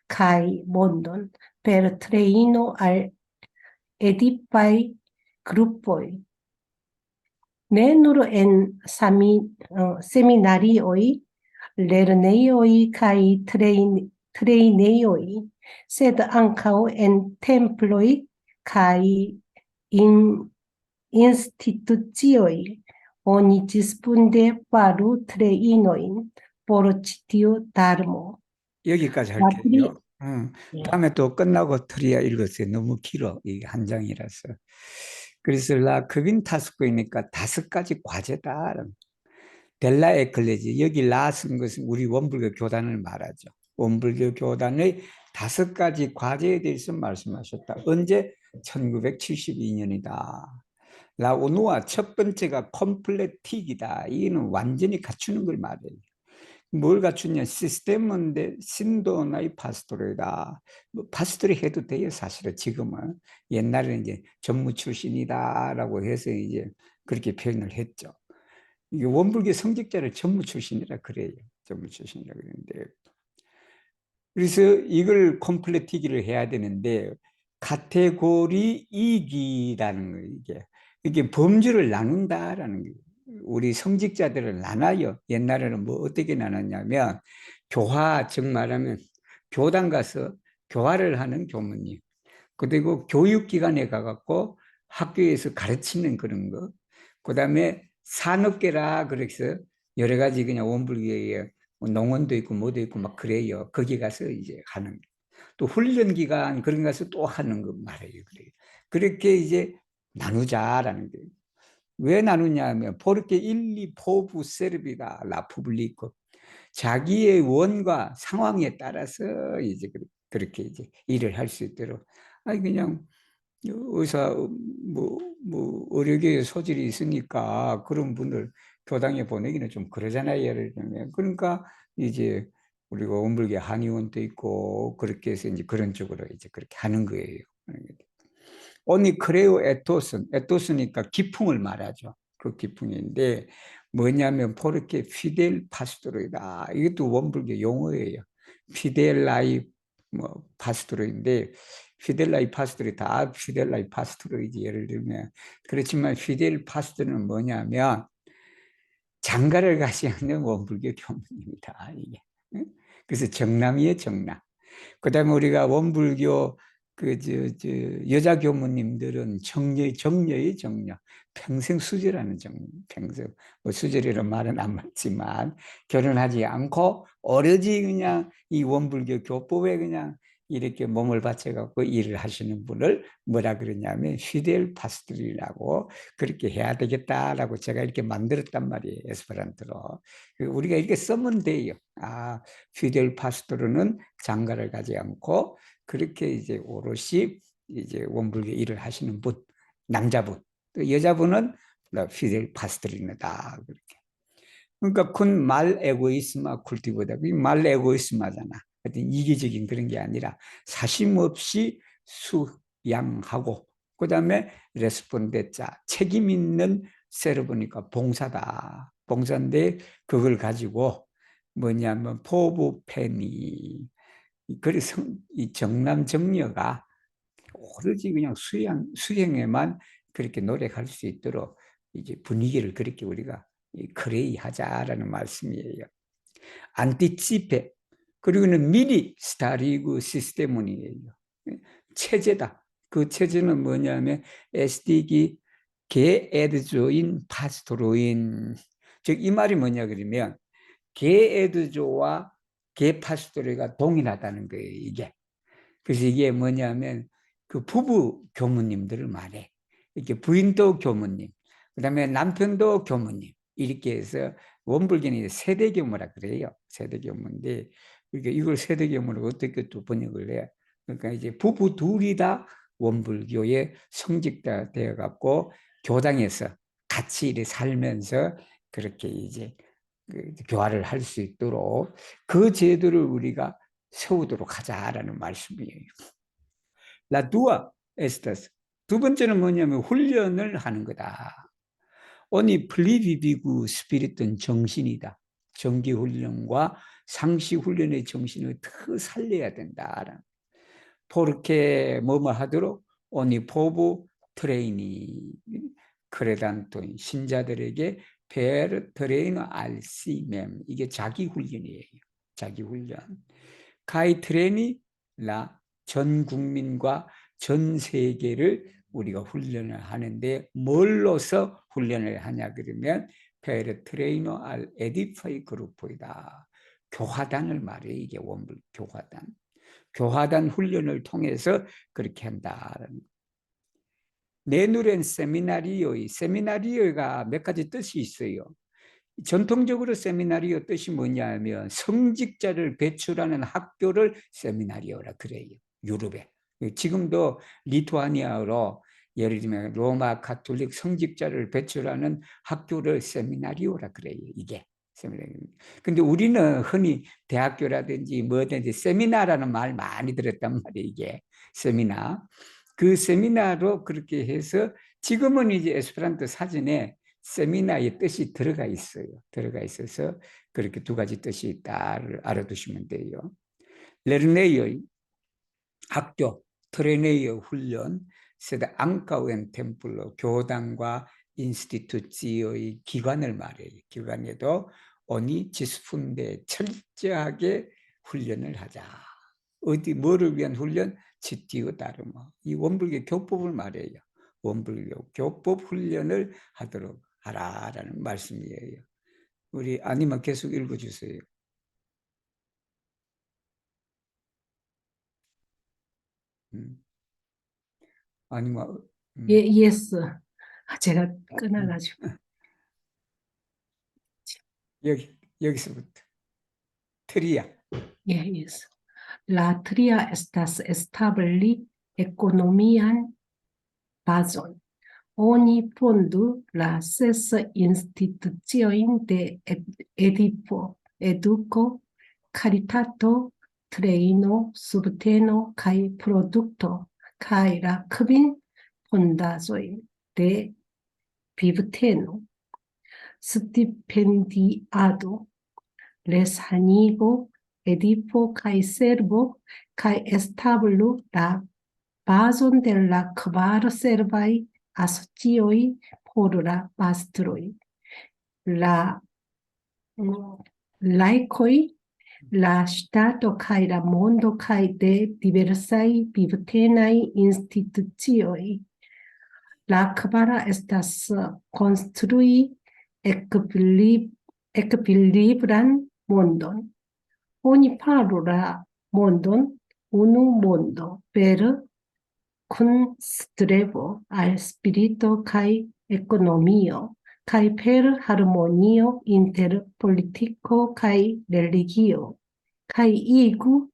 kaj mondon per trejno al edipaj grupoj. Ne nur en seminarioj, lernejoj kaj trejnejoj, sed ankaŭ en temploj kaj institucioj oni ĝisfunde faru trejnojn por ĉi tiu darmo. 여기까지 La 할게요. 예. 다음에 또 끝나고 트리아 읽었어요. 너무 길어. 이게 한 장이라서. 그래서 라 크빈타스코이니까 5가지 과제다. 델라 에클레지, 여기 라 쓴 것은 우리 원불교 교단을 말하죠. 원불교 교단의 5가지 과제에 대해서 말씀하셨다. 언제? 1972년이다. 라오누아 첫 번째가 컴플레틱이다. 이거는 완전히 갖추는 걸 말해요. 뭘 갖추냐? 시스템인데 신도나이 파스토르다. 뭐 파스토르 해도 돼요, 사실은 지금은. 옛날에는 이제 전무 출신이다라고 해서 이제 그렇게 표현을 했죠. 이게 원불교 성직자를 전무 출신이라 그래요. 전무 출신이라 그러는데 그래서 이걸 컴플레티기를 해야 되는데 카테고리 이기라는 거예요. 이게 범주를 나눈다라는 거예요. 우리 성직자들을 나눠요. 옛날에는 뭐 어떻게 나눴냐면 교화, 즉 말하면 교당 가서 교화를 하는 교무님, 그리고 교육기관에 가갖고 학교에서 가르치는 그런 거, 그 다음에 산업계라 그래서 여러 가지 그냥 원불교에 농원도 있고 뭐도 있고 막 그래요. 거기 가서 이제 하는, 또 훈련기관 그런 가서 또 하는 거 말해요. 그래요. 그렇게 이제 나누자라는 거예요. 왜 나누냐 하면 포르케 일리 포부 세르비다 라푸블리코, 자기의 원과 상황에 따라서 이제 그렇게 이제 일을 할 수 있도록, 아니 그냥 의사 뭐 의료계에 소질이 있으니까 그런 분을 교당에 보내기는 좀 그러잖아요. 예를 들면 그러니까 이제 우리가 원불교 한의원도 있고 그렇게 해서 이제 그런 쪽으로 이제 그렇게 하는 거예요. 오니 크레오 에토스니까 기풍을 말하죠. 그 기풍인데 뭐냐면 포르케 피델 파스토로이다. 이것도 원불교 용어예요. 피델라이 뭐 파스토로인데 피델라이 파스토리 다 피델라이 파스토로이지. 예를 들면 그렇지만 피델 파스토는 뭐냐면 장가를 가지 않는 원불교 교문입니다. 이게. 그래서 정남이에요, 정남. 그다음에 우리가 원불교 여자 교무님들은 정녀의 정녀, 평생 수절하는 정녀, 평생 뭐 수절이라는 말은 안 맞지만 결혼하지 않고 오로지 그냥 이 원불교 교법에 그냥 이렇게 몸을 바쳐갖고 일을 하시는 분을 뭐라 그러냐면 피델 파스토리라고 그렇게 해야 되겠다라고 제가 이렇게 만들었단 말이에요. 에스페란토로. 우리가 이렇게 쓰면 돼요. 아, 피델 파스토르는 장가를 가지 않고 그렇게 이제 오롯이 이제 원불교 일을 하시는 분, 남자분, 또 여자분은 피델 파스토리다. 그렇게. 그러니까 큰 말 에고이스마 쿨티보다 말 에고이스마잖아. 하여튼 이기적인 그런 게 아니라 사심 없이 수양하고 그다음에 레스폰데자 책임 있는 세르보니까 봉사다. 봉사인데 그걸 가지고 뭐냐면 포부페니, 그래서 이 정남 정녀가 오로지 그냥 수행에만 그렇게 노력할 수 있도록 이제 분위기를 그렇게 우리가 크레이 하자라는 말씀이에요. 안티치페, 그리고는 미리 스타리그 시스테문이에요. 체제다. 그 체제는 뭐냐면 SD기 게에드조인 파스토로인, 즉 이 말이 뭐냐 그러면 게에드조와 게파스토리가 동일하다는 거예요. 이게. 그래서 이게 뭐냐면 그 부부 교무님들을 말해. 이렇게 부인도 교무님, 그다음에 남편도 교무님, 이렇게 해서 원불교는 세대 교무라 그래요. 세대 교무인데 그러니까 이걸 세대 교무로 어떻게 또 번역을 해? 그러니까 이제 부부 둘이 다 원불교의 성직자 되어 갖고 교당에서 같이 이렇게 살면서 그렇게 이제 교화를 할 수 있도록 그 제도를 우리가 세우도록 하자라는 말씀이에요. 라두아 에스타스. 두 번째는 뭐냐면 훈련을 하는 거다. 오니 플리비비구 스피릿은 정신이다. 정기훈련과 상시훈련의 정신을 더 살려야 된다. 포르케 뭐뭐 하도록 오니 포부 트레이니 크레단토 신자들에게 페르 트레이너 알시멤, 이게 자기훈련이에요. 자기훈련. 카이 트레니 라 전 국민과 전 세계를 우리가 훈련을 하는데 뭘로서 훈련을 하냐 그러면 페르 트레이너 알 에디파이 그룹이다. 교화단을 말해. 이게 원불 교화단. 교화단 훈련을 통해서 그렇게 한다는. 네누렌 세미나리오가 몇 가지 뜻이 있어요. 전통적으로 세미나리오 뜻이 뭐냐면 성직자를 배출하는 학교를 세미나리오라 그래요. 유럽에. 지금도 리투아니아로 예를 들면 로마 가톨릭 성직자를 배출하는 학교를 세미나리오라 그래요. 이게 세미나리오. 근데 우리는 흔히 대학교라든지 뭐든지 세미나라는 말 많이 들었단 말이에요. 이게 세미나. 그 세미나로 그렇게 해서 지금은 이제 에스페란토 사전에 세미나의 뜻이 들어가 있어요. 들어가 있어서 그렇게 두 가지 뜻이 있다를 알아두시면 돼요. 레르네이의 학교, 트레네이의 훈련, 세대 앙카우엔 템플로 교단과 인스티튜츠의 기관을 말해요. 기관에도 오니 지스푼데 철저하게 훈련을 하자. 어디 뭐를 위한 훈련? 지티어 다르마. 이 원불교 교법을 말해요. 원불교 교법 훈련을 하도록 하라라는 말씀이에요. 우리 아니면 계속 읽어주세요. 아니면 예, 예스. 제가 끊어가지고. 여기서부터 트리아. 예, 예스. La tria estas establi economian bazon. Oni fondu la ses instituciojn de edipo, educo, caritato, trejno, subteno kaj produkto, kaj la kvin fondazoj de vivteno, stipendiado, resanigo, edipo kaj servo, kaj establo la bazon de la kvar servaj asocioj por la pastroj. La laicoj, la ŝtato kaj la mondo kaj de diversaj vivtenaj institucioj. La kvara estas konstrui ekvilibran mondon. Oni faru la mondon unu mondo per kun strevo al spirito kaj ekonomio, kaj per harmonio inter politiko kaj religio, kaj igu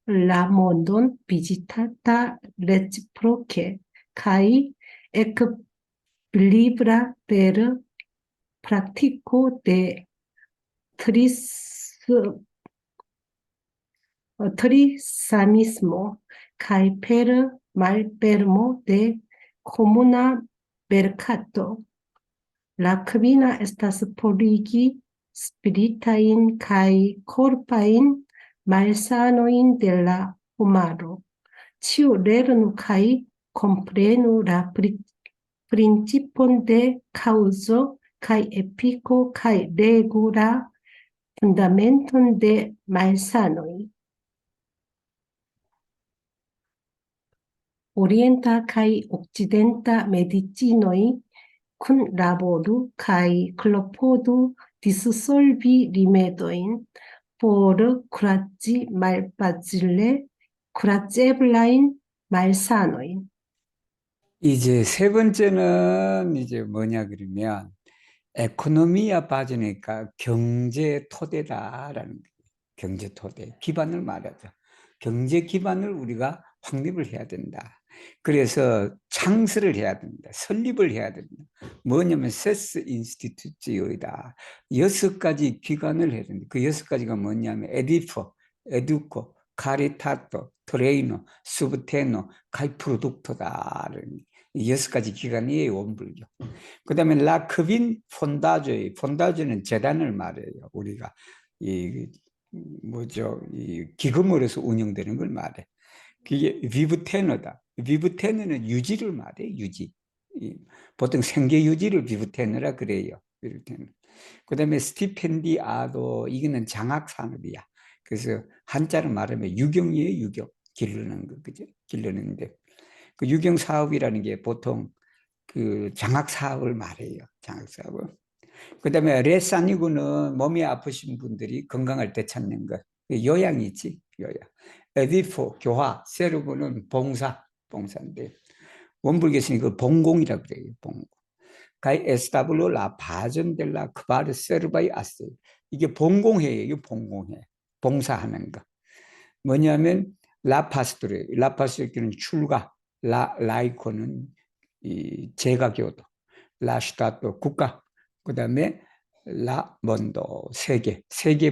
la mondon vizitata reciproke kaj ekvilibra per praktiko de trisamismo kaj per malfermo de komuna merkato. La kvina estas forigi spiritajn kaj korpajn malsanojn de la homaro. Ĉiu lernu kaj komprenu la principon de kaŭzo kaj efiko kaj legu la fundamenton de malsanoj. Orienta kaj okcidenta medicinoj kunlaboru kaj klopodu dissolvi rimedojn por kuraĝi malfacile kuraĝeblajn malsanojn. 이제 세 번째는 이제 뭐냐 그러면 에코노미아 빠지니까 경제 토대다라는 거예요. 경제 토대 기반을 말하죠. 경제 기반을 우리가 확립을 해야 된다. 그래서 창설을 해야 된다. 설립을 해야 된다. 뭐냐면 세스 인스티튜츠이다. 6가지 기관을 해야 된다. 그 6가지가 뭐냐면 에디포, 에두코, 카리타토, 트레이노, 수브테노, 카이 프로둑토다라는 6가지 기관이에요. 원불교. 그 다음에 라크빈 폰다조의 폰다조는 재단을 말해요. 우리가 이 기금으로서 운영되는 걸 말해. 그게 비브테너다. 비브테너는 유지를 말해. 유지. 보통 생계 유지를 비브테너라 그래요. 그 다음에 스티펜디아도 이거는 장학 산업이야. 그래서 한자로 말하면 유경이에요. 유경. 기르는 거 그죠? 기르는데 그 유경 사업이라는 게 보통 그 장학 사업을 말해요. 장학 사업을. 그 다음에 레사니고는 몸이 아프신 분들이 건강을 되찾는 것. 요양이 있지. 요양. 에디포, 교화, 세르고는 봉사인데 원불교에서는 이걸 봉공이라고 그래요. 봉공. 가이 에스타블로 라 바전델라 크바르 세르바이 아스. 이게 봉공회예요. 이게 봉공회. 봉사하는 거. 뭐냐면 라파스토르. 라파스토르는 출가. 라이코는 이 제가교도. 라슈타토 국가. 그 다음에 라몬도 세계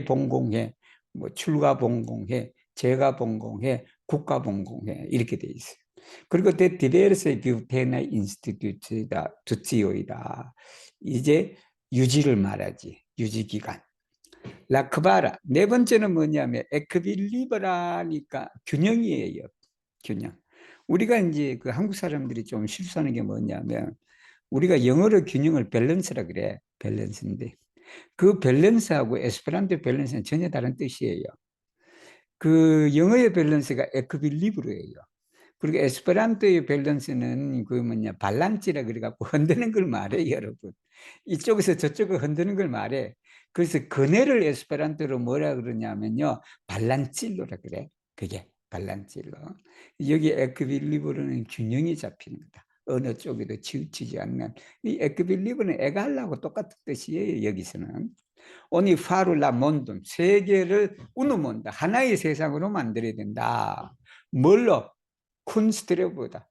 봉공회. 뭐 출가 봉공회. 제가 봉공회, 국가 봉공회 이렇게 돼 있어요. 그리고 데 디베르세 비우테나 인스티튜츠다, 두치오이다. 이제 유지를 말하지. 유지 기간. 라크바라. 네 번째는 뭐냐면 에크빌리브라니까 균형이에요. 균형. 우리가 이제 그 한국 사람들이 좀 실수하는 게 뭐냐면 우리가 영어로 균형을 밸런스라 그래. 밸런스인데 그 밸런스하고 에스페란토 밸런스는 전혀 다른 뜻이에요. 그 영어의 밸런스가 에크빌리브르예요. 그리고 에스페란토의 밸런스는 그 뭐냐 발란치라 그래갖고 흔드는 걸 말해 여러분. 이쪽에서 저쪽을 흔드는 걸 말해. 그래서 그네를 에스페란토로 뭐라 그러냐면요 발란칠로라 그래. 그게 발란칠로. 여기 에크빌리브르는 균형이 잡히는 거다. 어느 쪽에도 치우치지 않는. 이 에크빌리브는 애가 하려고 똑같은 뜻이에요. 여기서는. 오니 파룰라 몬돈 세계를 우누몬다. 하나의 세상으로 만들어야 된다. 뭘로? 쿤스트레보다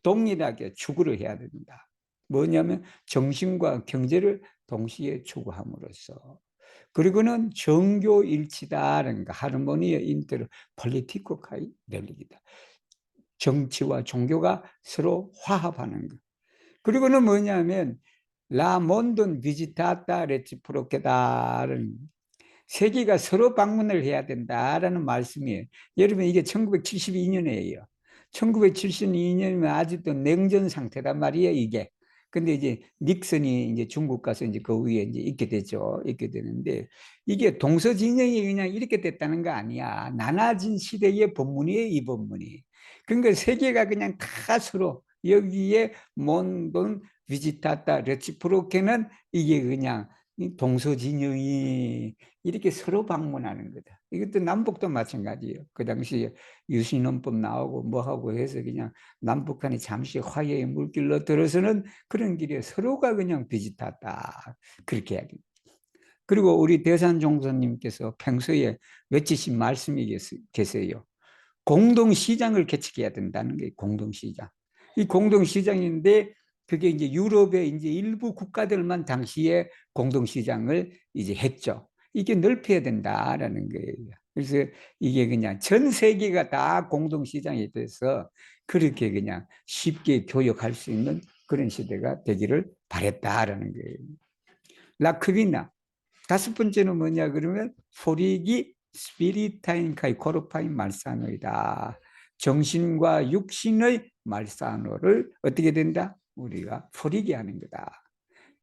동일하게 추구를 해야 된다. 뭐냐면 정신과 경제를 동시에 추구함으로써. 그리고는 정교일치다라는 거. 하르모니아 인테르 폴리티코 카이 렐리기다. 정치와 종교가 서로 화합하는 거. 그리고는 뭐냐면 라 몬돈 비지타타 레치프로케다는 세계가 서로 방문을 해야 된다라는 말씀이에요. 여러분 이게 1972년이에요. 1972년이면 아직도 냉전 상태단 말이에요, 이게. 근데 이제 닉슨이 이제 중국 가서 이제 그 위에 이제 있게 되죠. 있게 되는데 이게 동서진영이 그냥 이렇게 됐다는 거 아니야. 나눠진 시대의 법문이에요, 이 법문이. 그러니까 세계가 그냥 다 서로 여기에 몬돈 비지타타 레치프로케는 이게 그냥 동서진영이 이렇게 서로 방문하는 거다. 이것도 남북도 마찬가지예요. 그 당시에 유신헌법 나오고 뭐하고 해서 그냥 남북한이 잠시 화해의 물길로 들어서는 그런 길에 서로가 그냥 비슷하다. 그렇게 해야 됩니다. 그리고 우리 대산종사님께서 평소에 외치신 말씀이 계세요. 공동시장을 개척해야 된다는 게 공동시장. 이 공동시장인데 그게 이제 유럽의 이제 일부 국가들만 당시에 공동시장을 이제 했죠. 이게 넓혀야 된다라는 거예요. 그래서 이게 그냥 전 세계가 다 공동시장이 돼서 그렇게 그냥 쉽게 교역할 수 있는 그런 시대가 되기를 바랬다라는 거예요. 라크비나. 다섯 번째는 뭐냐 그러면 포리기 스피리타인 카이 코르파인 말사노이다. 정신과 육신의 말사노를 어떻게 된다? 우리가 포리게 하는 거다.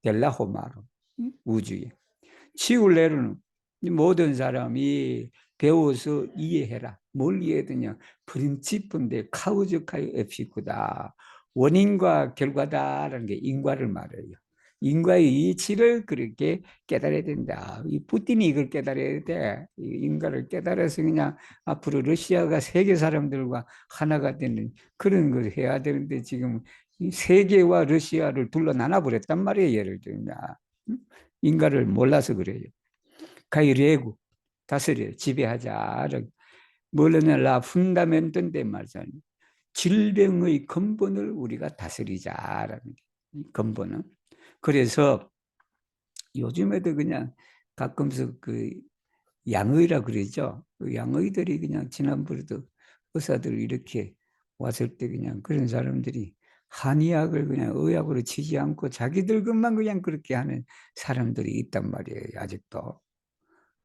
델라호마로 우주에. 치울레르는 모든 사람이 배워서 이해해라. 뭘 이해해야 되냐? 프린치프인데 카우즈카이 에피쿠다. 원인과 결과다라는 게 인과를 말해요. 인과의 이치를 그렇게 깨달아야 된다. 이 푸틴이 이걸 깨달아야 돼. 인과를 깨달아서 그냥 앞으로 러시아가 세계 사람들과 하나가 되는 그런 걸 해야 되는데 지금 세계와 러시아를 둘러 나눠버렸단 말이에요. 예를 들면 인과를 몰라서 그래요. 가이레구 다스려 지배하자. 뭐냐면 라 푼다멘트인데 말이야. 질병의 근본을 우리가 다스리자라는 게 근본은. 그래서 요즘에도 그냥 가끔씩 그 양의라 그러죠. 그 양의들이 그냥 지난번에도 의사들 이렇게 왔을 때 그냥 그런 사람들이 한의학을 그냥 의학으로 치지 않고 자기들 것만 그냥 그렇게 하는 사람들이 있단 말이에요. 아직도.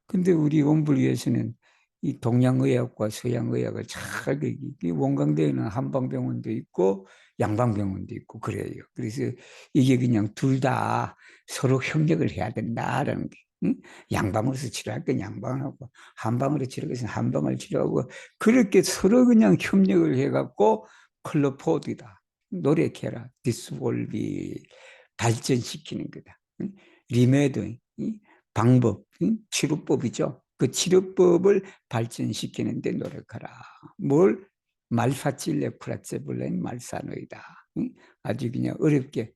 근데 우리 원불위에서는 이 동양의학과 서양의학을 잘 원광대에는 한방병원도 있고 양방병원도 있고 그래요. 그래서 이게 그냥 둘 다 서로 협력을 해야 된다라는 게. 응? 양방으로서 치료할 건 양방하고 한방으로 치료할 것은 한방을 치료하고 그렇게 서로 그냥 협력을 해갖고 클로포드다. 노력해라. 디스볼비 발전시키는 거다. 응? 리메드 방법, 치료법이죠. 그 치료법을 발전시키는 데 노력하라. 뭘? 말파칠레 프라체블렌 말사노이다. 아주 그냥 어렵게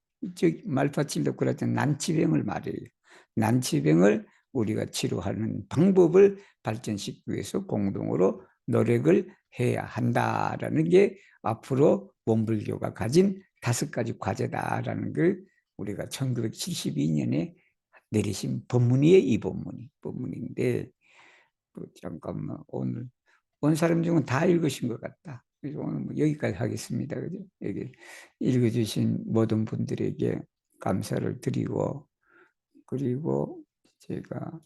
말파칠레 프라체 난치병을 말해요. 난치병을 우리가 치료하는 방법을 발전시키기 위해서 공동으로 노력을 해야 한다라는 게 앞으로 원불교가 가진 5가지 과제다라는 걸 우리가 1972년에 내리신 법문이에요. 이 법문인데 잠깐만 오늘 온 사람 중은 다 읽으신 것 같다. 그래서 오늘 뭐 여기까지 하겠습니다. 그죠? 여기 읽어주신 모든 분들에게 감사를 드리고 그리고 제가